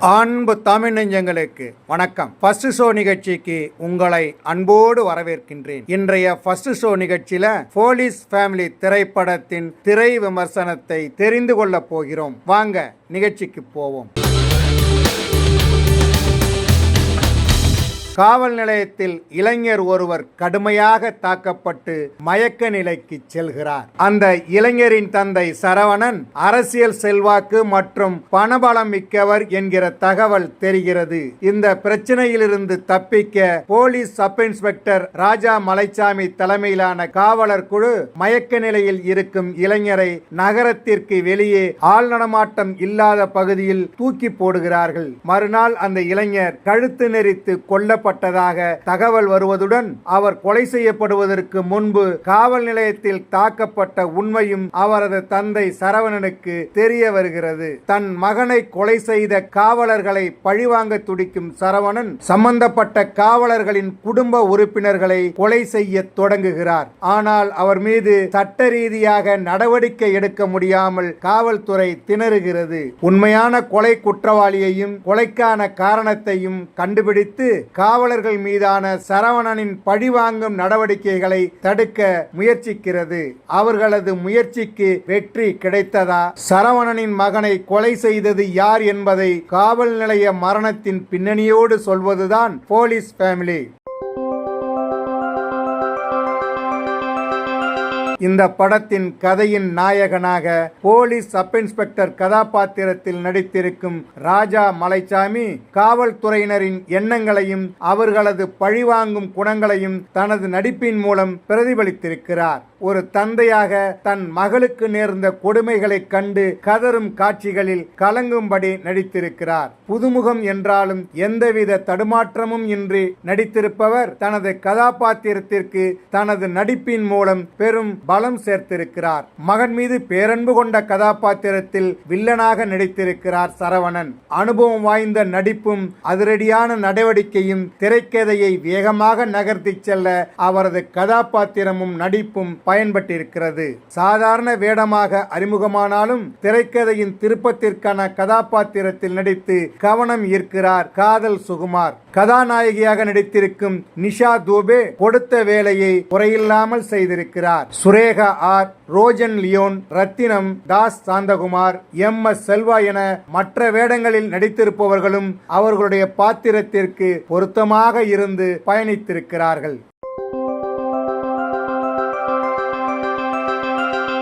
அன்பு தமிழ் நெஞ்சங்களுக்கு வணக்கம். ஃபர்ஸ்ட் ஷோ நிகழ்ச்சிக்கு உங்களை அன்போடு வரவேற்கின்றேன். இன்றைய ஃபர்ஸ்ட் ஷோ நிகழ்ச்சியில போலீஸ் ஃபேமிலி திரைப்படத்தின் திரை விமர்சனத்தை தெரிந்து கொள்ள போகிறோம். வாங்க நிகழ்ச்சிக்கு போவோம். காவல் நிலையத்தில் இளைஞர் ஒருவர் கடுமையாக தாக்கப்பட்டு மயக்க நிலைக்கு செல்கிறார். அந்த இளைஞரின் தந்தை சரவணன் அரசியல் செல்வாக்கு மற்றும் பணபலம் மிக்கவர் என்கிற தகவல் தெரிகிறது. இந்த பிரச்சனையிலிருந்து தப்பிக்க போலீஸ் சப் இன்ஸ்பெக்டர் ராஜா மலைச்சாமி தலைமையிலான காவலர் குழு மயக்க நிலையில் இருக்கும் இளைஞரை நகரத்திற்கு வெளியே ஆள் நடமாட்டம் இல்லாத பகுதியில் தூக்கி போடுகிறார்கள். மறுநாள் அந்த இளைஞர் கழுத்து நெரித்து கொல்ல தகவல் வருவதுடன் அவர் கொலை செய்யப்படுவதற்கு முன்பு காவல் நிலையத்தில் தாக்கப்பட்ட உண்மையும் அவரது தந்தை சரவணனுக்கு தெரிய வருகிறது. தன் மகனை கொலை செய்த காவலர்களை பழிவாங்க துடிக்கும் சரவணன் சம்பந்தப்பட்ட காவலர்களின் குடும்ப உறுப்பினர்களை கொலை செய்ய தொடங்குகிறார். ஆனால் அவர் மீது சட்ட ரீதியாக நடவடிக்கை எடுக்க முடியாமல் காவல்துறை திணறுகிறது. உண்மையான கொலை குற்றவாளியையும் கொலைக்கான காரணத்தையும் கண்டுபிடித்து காவலர்கள் மீதான சரவணனின் பழிவாங்கும் நடவடிக்கைகளை தடுக்க முயற்சிக்கிறது. அவர்களது முயற்சிக்கு வெற்றி கிடைத்ததா? சரவணனின் மகனை கொலை செய்தது யார் என்பதை காவல் நிலைய மரணத்தின் பின்னணியோடு சொல்வதுதான் போலீஸ் ஃபேமிலி. இந்த படத்தின் கதையின் நாயகனாக போலீஸ் சப் இன்ஸ்பெக்டர் கதாபாத்திரத்தில் நடித்திருக்கும் ராஜா மலைச்சாமி காவல்துறையினரின் எண்ணங்களையும் அவர்களது பழிவாங்கும் குணங்களையும் தனது நடிப்பின் மூலம் பிரதிபலித்திருக்கிறார். ஒரு தந்தையாக தன் மகளுக்கு நேர்ந்த கொடுமைகளை கண்டு கதறும் காட்சிகளில் கலங்கும்படி நடித்திருக்கிறார். புதுமுகம் என்றாலும் எந்தவித தடுமாற்றமும் இன்றி நடித்திருப்பவர் தனது கதாபாத்திரத்திற்கு தனது நடிப்பின் மூலம் பெரும் பலம் சேர்த்திருக்கிறார். மகன் மீது பேரன்பு கொண்ட கதாபாத்திரத்தில் வில்லனாக நடித்திருக்கிறார் சரவணன். அனுபவம் வாய்ந்த நடிப்பும் அதிரடியான நடவடிக்கையும் திரைக்கதையை வேகமாக நகர்த்தி செல்ல அவரது கதாபாத்திரமும் நடிப்பும் பயன்பட்டிருக்கிறது. சாதாரண வேடமாக அறிமுகமானாலும் திரைக்கதையின் திருப்பத்திற்கான கதாபாத்திரத்தில் நடித்து கவனம் ஈர்க்கிறார் காதல் சுகுமார். கதாநாயகியாக நடித்திருக்கும் நிஷா தூபே கொடுத்த வேலையை குறையில்லாமல் செய்திருக்கிறார். சுரேகா ஆர், ரோஜன் லியோன், ரத்தினம், தாஸ் சாந்தகுமார், எம்.எஸ். செல்வா என மற்ற வேடங்களில் நடித்திருப்பவர்களும் அவர்களுடைய பாத்திரத்திற்கு பொருத்தமாக இருந்து பயணித்திருக்கிறார்கள்.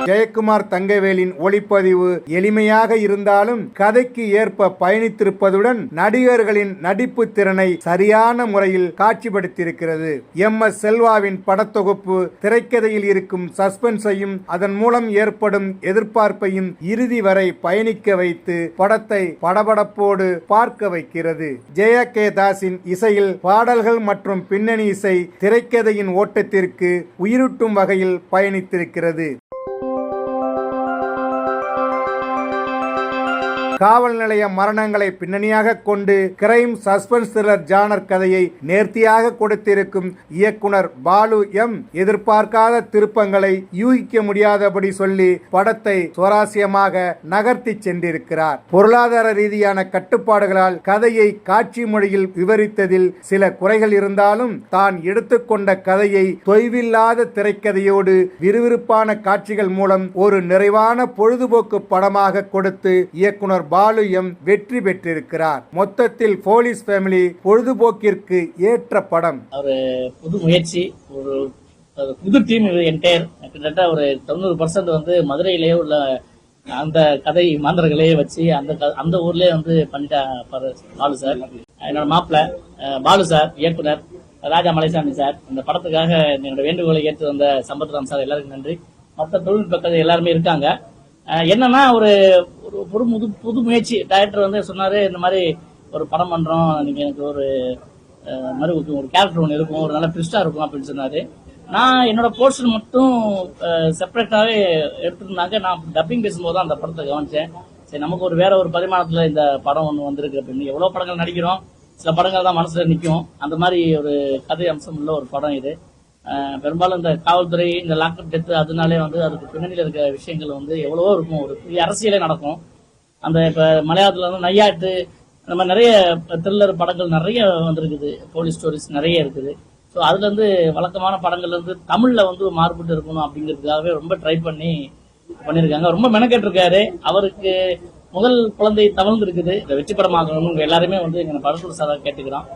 ஜெயக்குமார் தங்கவேலின் ஒளிப்பதிவு எளிமையாக இருந்தாலும் கதைக்கு ஏற்ப பயணித்திருப்பதுடன் நடிகர்களின் நடிப்பு திறனை சரியான முறையில் காட்சிப்படுத்தியிருக்கிறது. எம்.எஸ். செல்வாவின் படத்தொகுப்பு திரைக்கதையில் இருக்கும் சஸ்பென்ஸையும் அதன் மூலம் ஏற்படும் எதிர்பார்ப்பையும் இறுதி வரை பயணிக்க வைத்து படத்தை படபடப்போடு பார்க்க வைக்கிறது. ஜெய கே தாஸின் இசையில் பாடல்கள் மற்றும் பின்னணி இசை திரைக்கதையின் ஓட்டத்திற்கு உயிரூட்டும் வகையில் பயணித்திருக்கிறது. காவல் நிலைய மரணங்களை பின்னணியாக கொண்டு கிரைம் சஸ்பென்ஸ் த்ரில்லர் ஜானர் கதையை நேர்த்தியாக கொடுத்திருக்கும் இயக்குனர் பாலு எம் எதிர்பார்க்காத திருப்பங்களை யூகிக்க முடியாதபடி சொல்லி படத்தை சுவாரஸ்யமாக நகர்த்தி சென்றிருக்கிறார். பொருளாதார ரீதியான கட்டுப்பாடுகளால் கதையை காட்சி மொழியில் விவரித்ததில் சில குறைகள் இருந்தாலும் தான் எடுத்துக்கொண்ட கதையை தொய்வில்லாத திரைக்கதையோடு விறுவிறுப்பான காட்சிகள் மூலம் ஒரு நிறைவான பொழுதுபோக்கு படமாக கொடுத்து இயக்குனர் பாலு எம் வெற்றி பெற்றிருக்கிறார். மொத்தத்தில் போலீஸ் ஃபேமிலி பொழுதுபோக்கிற்கு ஏற்ற படம். ஒரு புது முயற்சி, ஒரு புது டீம். என்டையர் கிட்டத்தட்ட ஒரு 90% வந்து மதுரையிலேயே உள்ள அந்த கதை மாந்தர்களே வச்சு அந்த ஊர்லயே வந்து பண்ணிட்டாரு பாலு சார். என்னோட மாப்பிள்ள பாலு சார், இயக்குனர் ராஜா மலைசாமி சார். இந்த படத்துக்காக என்னோட வேண்டுகோளை ஏற்று வந்த சம்பத்ராம் சார், எல்லாருக்கும் நன்றி. மற்ற தொழில்நுட்ப கதை எல்லாருமே இருக்காங்க. என்னன்னா ஒரு புது முயற்சி. டைரக்டர் வந்து சொன்னாரு, இந்த மாதிரி ஒரு படம் பண்றோம், நீங்க எனக்கு ஒரு மாதிரி ஒரு கேரக்டர் ஒன்று இருக்கும், ஒரு நல்ல ட்விஸ்டா இருக்கும் அப்படின்னு சொன்னாரு. நான் என்னோட போர்ஷன் மட்டும் செப்பரேட்டாவே எடுத்துருந்தாங்க. நான் டப்பிங் பேசும்போது தான் அந்த படத்தை கவனிச்சேன். சரி, நமக்கு ஒரு வேற ஒரு பரிமாணத்துல இந்த படம் ஒன்று வந்திருக்கு அப்படின்னு. எவ்வளவு படங்கள் நடிக்கிறோம், சில படங்கள் தான் மனசுல நிற்கும். அந்த மாதிரி ஒரு கதை அம்சம் உள்ள ஒரு படம் இது. பெரும்பாலும் இந்த காவல்துறை, இந்த லாக்அப் டெத், அதனாலே வந்து அதுக்கு பின்னணியில் இருக்கிற விஷயங்கள் வந்து எவ்வளவோ இருக்கும். ஒரு அரசியலே நடக்கும். அந்த இப்ப மலையாளத்துல வந்து நையாட்டு அந்த மாதிரி நிறைய த்ரில்லர் படங்கள் நிறைய வந்திருக்குது, போலீஸ் ஸ்டோரிஸ் நிறைய இருக்குது. ஸோ அதுல இருந்து வழக்கமான படங்கள்ல இருந்து தமிழ்ல வந்து மாறுபட்டு இருக்கணும் அப்படிங்கிறதுக்காகவே ரொம்ப ட்ரை பண்ணியிருக்காங்க. ரொம்ப மெனக்கெட்டு இருக்காரு. அவருக்கு முதல் குழந்தை தவழ்ந்து இருக்குது. வெற்றி படமாகணும்னு எல்லாருமே வந்து எங்க படத்துல சாதா கேட்டுக்கிறோம்.